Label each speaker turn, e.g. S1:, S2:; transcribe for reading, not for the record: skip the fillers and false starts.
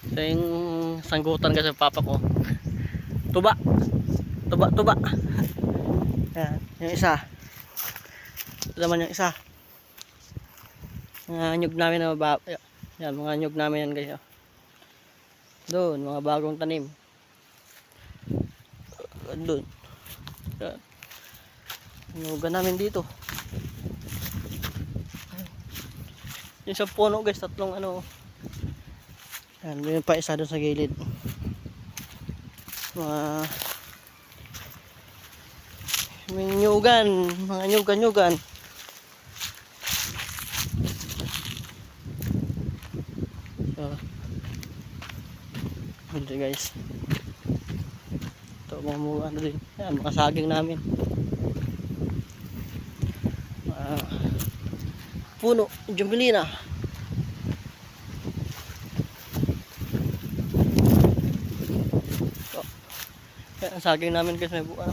S1: Ito yung sanggutan kasi papa ko. Tuba. Tuba. Yan, yung isa. Ito naman yung isa. Mga nyug namin na mababa. Yan, mga nyug namin yan guys. Doon, mga bagong tanim. Doon. Yan. Nyugan namin dito. Yung sa puno guys, tatlong ano. Yan, yun pa isa doon sa gilid. Mga nyugan, mga nyugan. So, ito guys. Ito mga ano din. Yan, mga saging namin. Puno, jumbelina. So, yan ang saging namin guys, may buka.